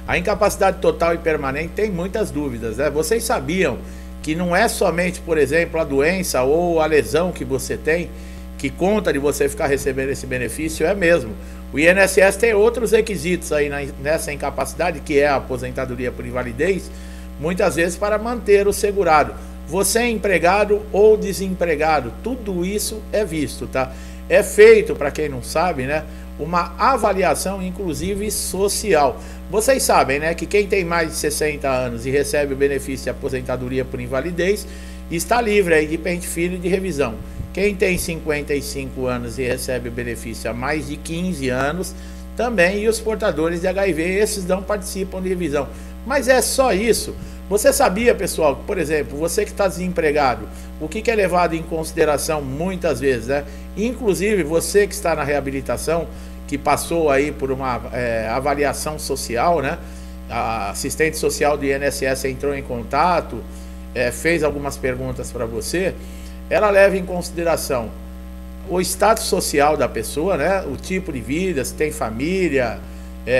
A incapacidade total e permanente tem muitas dúvidas, né? Vocês sabiam que não é somente, por exemplo, a doença ou a lesão que você tem que conta de você ficar recebendo esse benefício? É mesmo. O INSS tem outros requisitos aí nessa incapacidade, que é a aposentadoria por invalidez, muitas vezes para manter o segurado. Você é empregado ou desempregado, tudo isso é visto, tá? É feito, para quem não sabe, né, uma avaliação, inclusive social. Vocês sabem, né, que quem tem mais de 60 anos e recebe o benefício de aposentadoria por invalidez está livre aí de pente fino e de revisão. Quem tem 55 anos e recebe o benefício há mais de 15 anos também, e os portadores de HIV, esses não participam de revisão. Mas é só isso? Você sabia, pessoal, que, por exemplo, você que está desempregado, o que é levado em consideração muitas vezes, né? Inclusive você que está na reabilitação, que passou aí por uma avaliação social, né? A assistente social do INSS entrou em contato, fez algumas perguntas para você. Ela leva em consideração o status social da pessoa, né? O tipo de vida, se tem família,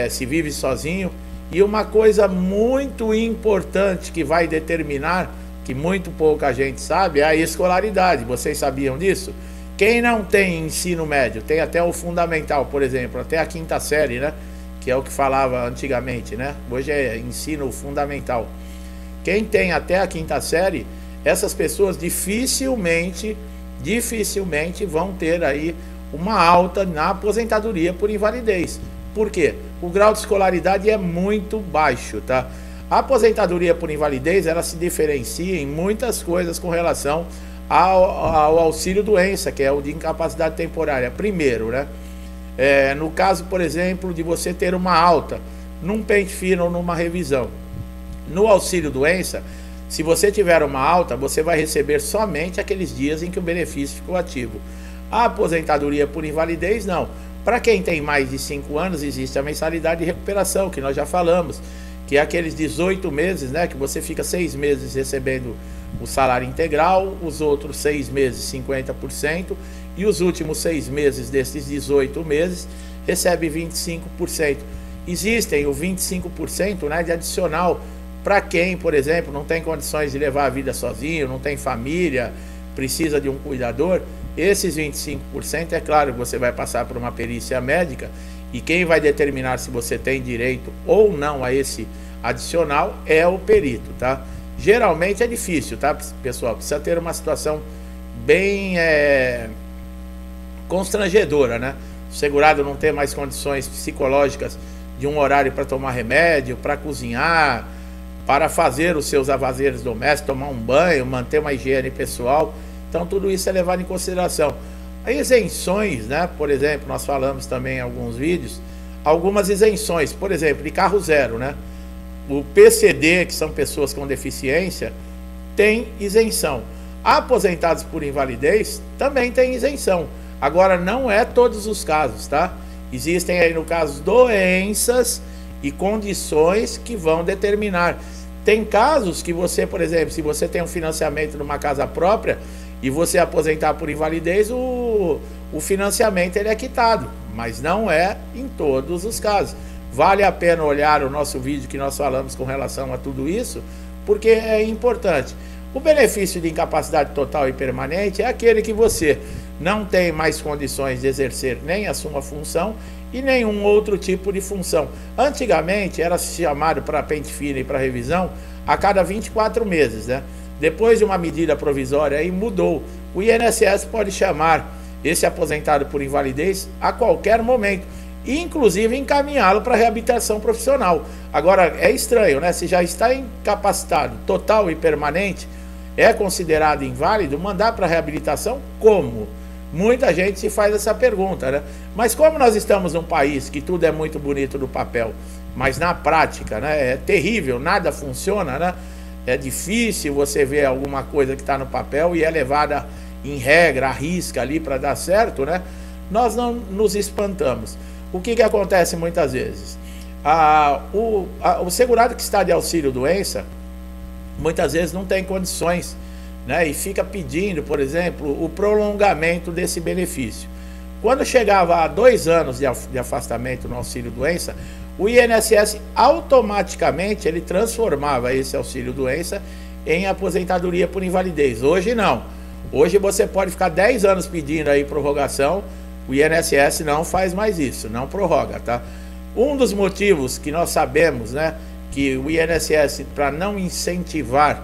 se vive sozinho. E uma coisa muito importante que vai determinar, que muito pouca gente sabe, é a escolaridade. Vocês sabiam disso? Quem não tem ensino médio, tem até o fundamental, por exemplo, até a 5ª série, né? Que é o que falava antigamente, né? Hoje é ensino fundamental. Quem tem até a 5ª série, essas pessoas dificilmente vão ter aí uma alta na aposentadoria por invalidez. Por quê? O grau de escolaridade é muito baixo, tá? A aposentadoria por invalidez, ela se diferencia em muitas coisas com relação ao auxílio doença, que é o de incapacidade temporária. Primeiro, né? No caso, por exemplo, de você ter uma alta num pente fino ou numa revisão. No auxílio doença, se você tiver uma alta, você vai receber somente aqueles dias em que o benefício ficou ativo. A aposentadoria por invalidez, não. Para quem tem mais de 5 anos, existe a mensalidade de recuperação, que nós já falamos, que é aqueles 18 meses, né, que você fica 6 meses recebendo o salário integral, os outros 6 meses 50%, e os últimos 6 meses desses 18 meses recebe 25%. Existem o 25%, né, de adicional para quem, por exemplo, não tem condições de levar a vida sozinho, não tem família, precisa de um cuidador. Esses 25%, é claro, você vai passar por uma perícia médica, e quem vai determinar se você tem direito ou não a esse adicional é o perito, tá? Geralmente é difícil, tá, pessoal? Precisa ter uma situação bem constrangedora, né? O segurado não ter mais condições psicológicas de um horário para tomar remédio, para cozinhar, para fazer os seus afazeres domésticos, tomar um banho, manter uma higiene pessoal. Então tudo isso é levado em consideração. As isenções, né? Por exemplo, nós falamos também em alguns vídeos, algumas isenções, por exemplo, de carro zero, né? O PCD, que são pessoas com deficiência, tem isenção. Aposentados por invalidez também tem isenção. Agora, não é todos os casos, tá? Existem aí, no caso, doenças e condições que vão determinar. Tem casos que você, por exemplo, se você tem um financiamento numa casa própria e você aposentar por invalidez, o financiamento ele é quitado, mas não é em todos os casos. Vale a pena olhar o nosso vídeo que nós falamos com relação a tudo isso, porque é importante. O benefício de incapacidade total e permanente é aquele que você não tem mais condições de exercer nem a sua função e nenhum outro tipo de função. Antigamente era chamado para pente fino e para revisão a cada 24 meses, né? Depois de uma medida provisória aí mudou. O INSS pode chamar esse aposentado por invalidez a qualquer momento, inclusive encaminhá-lo para reabilitação profissional. Agora é estranho, né? Se já está incapacitado total e permanente, é considerado inválido, mandar para reabilitação como? Muita gente se faz essa pergunta, né? Mas como nós estamos num país que tudo é muito bonito no papel, mas na prática, né, é terrível, nada funciona, né? É difícil você ver alguma coisa que está no papel e é levada em regra, à risca ali para dar certo, né? Nós não nos espantamos. O que acontece muitas vezes? O segurado que está de auxílio doença, muitas vezes não tem condições, né? E fica pedindo, por exemplo, o prolongamento desse benefício. Quando chegava a 2 anos de afastamento no auxílio doença, o INSS automaticamente ele transformava esse auxílio-doença em aposentadoria por invalidez. Hoje não. Hoje você pode ficar 10 anos pedindo aí prorrogação, o INSS não faz mais isso, não prorroga, tá? Um dos motivos que nós sabemos, né, que o INSS, para não incentivar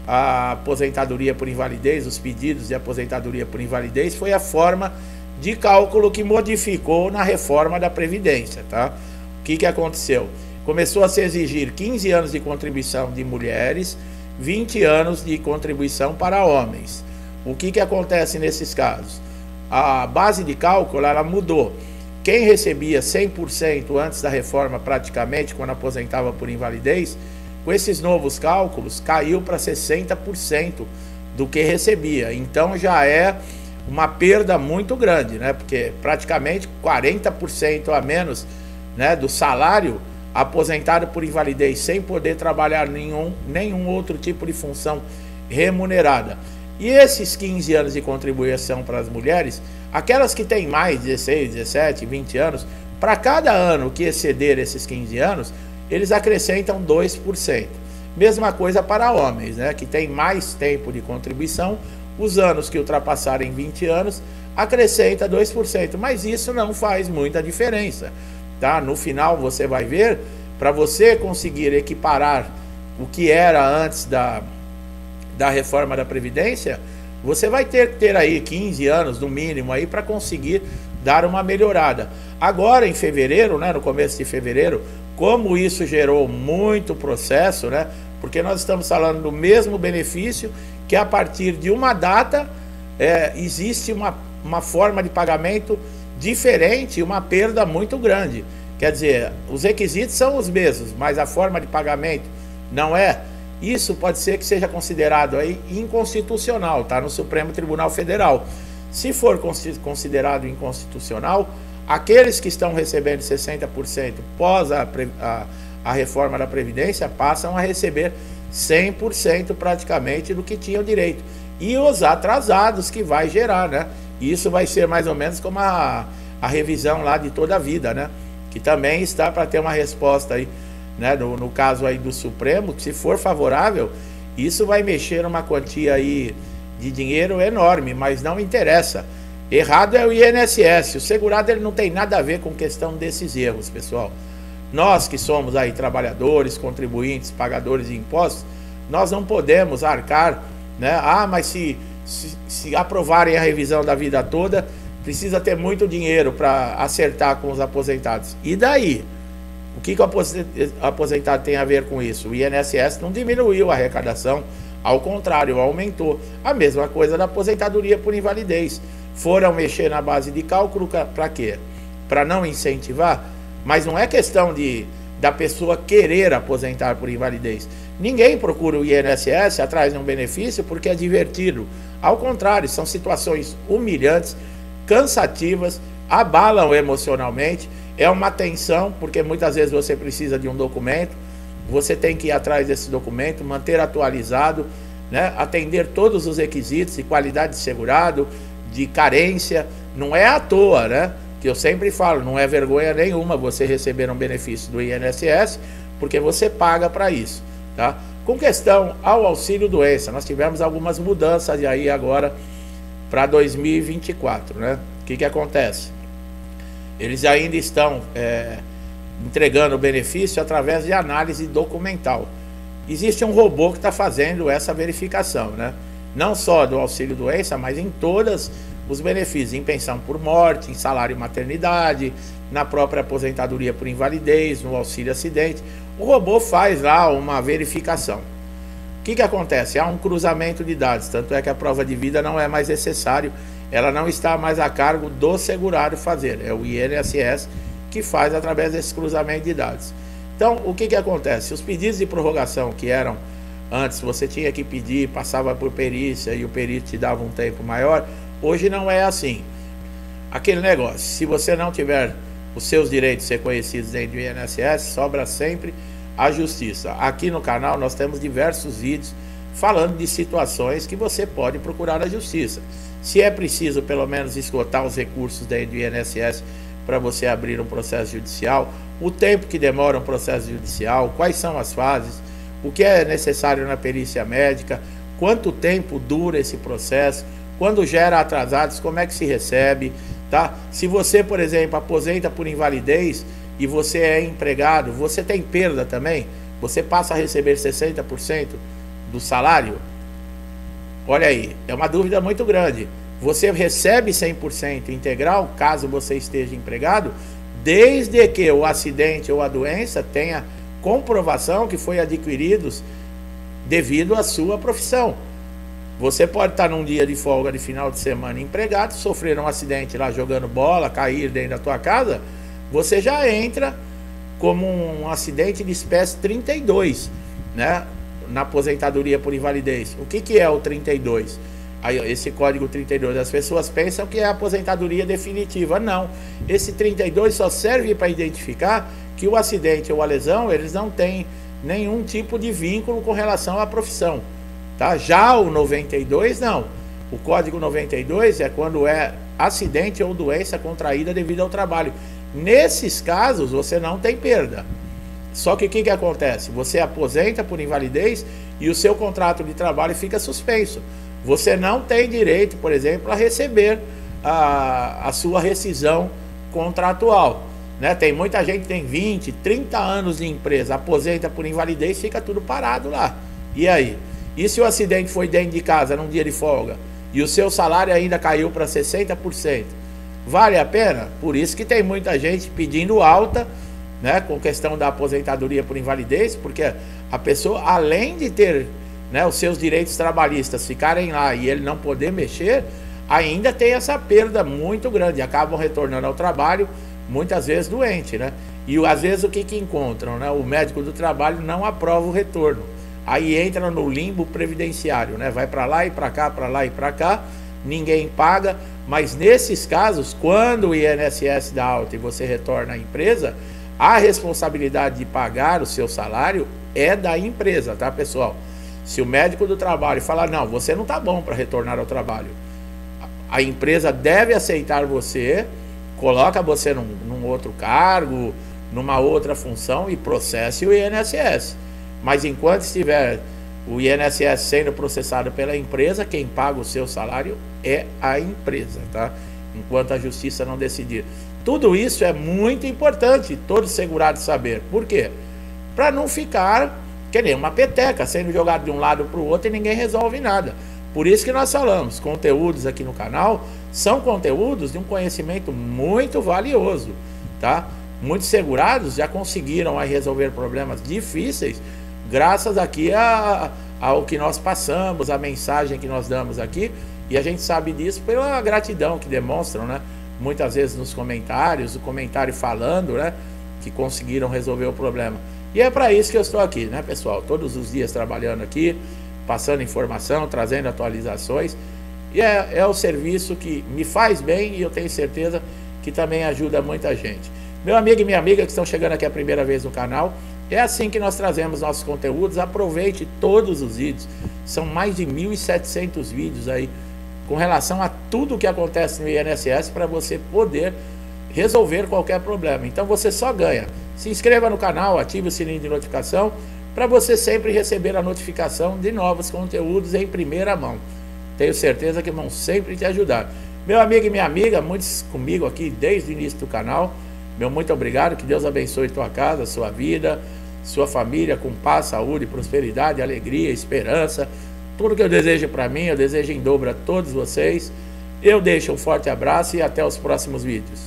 a aposentadoria por invalidez, os pedidos de aposentadoria por invalidez, foi a forma de cálculo que modificou na reforma da Previdência, tá? O que aconteceu? Começou a se exigir 15 anos de contribuição de mulheres, 20 anos de contribuição para homens. O que acontece nesses casos? A base de cálculo ela mudou. Quem recebia 100% antes da reforma, praticamente, quando aposentava por invalidez, com esses novos cálculos, caiu para 60% do que recebia. Então já é uma perda muito grande, né? Porque praticamente 40% a menos, né, do salário aposentado por invalidez sem poder trabalhar nenhum outro tipo de função remunerada. E esses 15 anos de contribuição para as mulheres, aquelas que têm mais 16, 17, 20 anos, para cada ano que exceder esses 15 anos, eles acrescentam 2%. Mesma coisa para homens, né, que tem mais tempo de contribuição, os anos que ultrapassarem 20 anos, acrescenta 2%, mas isso não faz muita diferença, tá? No final você vai ver, para você conseguir equiparar o que era antes da reforma da Previdência, você vai ter que ter aí 15 anos no mínimo aí para conseguir dar uma melhorada. Agora em fevereiro, né, no começo de fevereiro, como isso gerou muito processo, né, porque nós estamos falando do mesmo benefício que a partir de uma data existe uma forma de pagamento diferente, uma perda muito grande. Quer dizer, os requisitos são os mesmos, mas a forma de pagamento não é. Isso pode ser que seja considerado aí inconstitucional, tá? No Supremo Tribunal Federal. Se for considerado inconstitucional, aqueles que estão recebendo 60% pós a reforma da Previdência passam a receber 100% praticamente do que tinham direito. E os atrasados que vai gerar, né? Isso vai ser mais ou menos como a revisão lá de toda a vida, né? Que também está para ter uma resposta aí, né, no caso aí do Supremo, que se for favorável, isso vai mexer numa quantia aí de dinheiro enorme, mas não interessa. Errado é o INSS, o segurado ele não tem nada a ver com questão desses erros, pessoal. Nós que somos aí trabalhadores, contribuintes, pagadores de impostos, nós não podemos arcar, né? Ah, mas se aprovarem a revisão da vida toda, precisa ter muito dinheiro para acertar com os aposentados. E daí? O que o aposentado tem a ver com isso? O INSS não diminuiu a arrecadação, ao contrário, aumentou. A mesma coisa da aposentadoria por invalidez. Foram mexer na base de cálculo para quê? Para não incentivar? Mas não é questão da pessoa querer aposentar por invalidez. Ninguém procura o INSS atrás de um benefício porque é divertido. Ao contrário, são situações humilhantes, cansativas, abalam emocionalmente. É uma tensão, porque muitas vezes você precisa de um documento, você tem que ir atrás desse documento, manter atualizado, né? Atender todos os requisitos de qualidade de segurado, de carência. Não é à toa, né? Que eu sempre falo, não é vergonha nenhuma você receber um benefício do INSS, porque você paga para isso, tá? Com questão ao auxílio-doença, nós tivemos algumas mudanças aí agora para 2024, né? O que acontece? Eles ainda estão entregando o benefício através de análise documental. Existe um robô que está fazendo essa verificação, né? Não só do auxílio-doença, mas em todos os benefícios, em pensão por morte, em salário maternidade, na própria aposentadoria por invalidez, no auxílio-acidente. O robô faz lá uma verificação. O que acontece? Há um cruzamento de dados, tanto é que a prova de vida não é mais necessário, ela não está mais a cargo do segurado fazer, é o INSS que faz através desse cruzamento de dados. Então, o que acontece? Os pedidos de prorrogação que eram antes, você tinha que pedir, passava por perícia e o perito te dava um tempo maior, hoje não é assim. Aquele negócio, se você não tiver os seus direitos reconhecidos dentro do INSS, sobra sempre a justiça. Aqui no canal nós temos diversos vídeos falando de situações que você pode procurar a justiça. Se é preciso pelo menos esgotar os recursos dentro do INSS para você abrir um processo judicial, o tempo que demora um processo judicial, quais são as fases, o que é necessário na perícia médica, quanto tempo dura esse processo, quando gera atrasados, como é que se recebe, tá? Se você, por exemplo, aposenta por invalidez e você é empregado, você tem perda também? Você passa a receber 60% do salário? Olha aí, é uma dúvida muito grande. Você recebe 100% integral, caso você esteja empregado, desde que o acidente ou a doença tenha comprovação que foi adquiridos devido à sua profissão. Você pode estar num dia de folga de final de semana empregado, sofrer um acidente lá jogando bola, cair dentro da tua casa, você já entra como um acidente de espécie 32, né? Na aposentadoria por invalidez. O que é o 32? Aí, esse código 32, as pessoas pensam que é a aposentadoria definitiva. Não, esse 32 só serve para identificar que o acidente ou a lesão, eles não têm nenhum tipo de vínculo com relação à profissão, tá? Já o 92 não, o código 92 é quando é acidente ou doença contraída devido ao trabalho. Nesses casos você não tem perda. Só que o que acontece? Você aposenta por invalidez e o seu contrato de trabalho fica suspenso. Você não tem direito, por exemplo, a receber a sua rescisão contratual, né? Tem muita gente que tem 20, 30 anos de empresa, aposenta por invalidez, fica tudo parado lá. E aí? E se o acidente foi dentro de casa, num dia de folga, e o seu salário ainda caiu para 60%? Vale a pena? Por isso que tem muita gente pedindo alta, né, com questão da aposentadoria por invalidez, porque a pessoa, além de ter, né, os seus direitos trabalhistas ficarem lá e ele não poder mexer, ainda tem essa perda muito grande, acabam retornando ao trabalho, muitas vezes doente, né? E às vezes o que encontram, né? O médico do trabalho não aprova o retorno, aí entra no limbo previdenciário, né? Vai para lá e para cá, para lá e para cá, ninguém paga, mas nesses casos, quando o INSS dá alta e você retorna à empresa, a responsabilidade de pagar o seu salário é da empresa, tá, pessoal? Se o médico do trabalho falar, não, você não tá bom para retornar ao trabalho, a empresa deve aceitar você, coloca você num outro cargo, numa outra função e processe o INSS. Mas enquanto estiver o INSS sendo processado pela empresa, quem paga o seu salário é a empresa, tá? Enquanto a justiça não decidir. Tudo isso é muito importante, todo segurado saber. Por quê? Para não ficar que nem uma peteca, sendo jogado de um lado para o outro e ninguém resolve nada. Por isso que nós falamos, conteúdos aqui no canal são conteúdos de um conhecimento muito valioso, tá? Muitos segurados já conseguiram aí resolver problemas difíceis graças aqui ao que nós passamos, a mensagem que nós damos aqui, e a gente sabe disso pela gratidão que demonstram, né? Muitas vezes nos comentários, o comentário falando, né, que conseguiram resolver o problema. E é para isso que eu estou aqui, né, pessoal? Todos os dias trabalhando aqui, passando informação, trazendo atualizações. E é o serviço que me faz bem e eu tenho certeza que também ajuda muita gente. Meu amigo e minha amiga que estão chegando aqui a primeira vez no canal, é assim que nós trazemos nossos conteúdos. Aproveite todos os vídeos. São mais de 1.700 vídeos aí com relação a tudo que acontece no INSS para você poder resolver qualquer problema. Então você só ganha. Se inscreva no canal, ative o sininho de notificação para você sempre receber a notificação de novos conteúdos em primeira mão. Tenho certeza que vão sempre te ajudar. Meu amigo e minha amiga, muitos comigo aqui desde o início do canal, meu muito obrigado, que Deus abençoe tua casa, sua vida, sua família com paz, saúde, prosperidade, alegria, esperança. Tudo que eu desejo para mim, eu desejo em dobro a todos vocês. Eu deixo um forte abraço e até os próximos vídeos.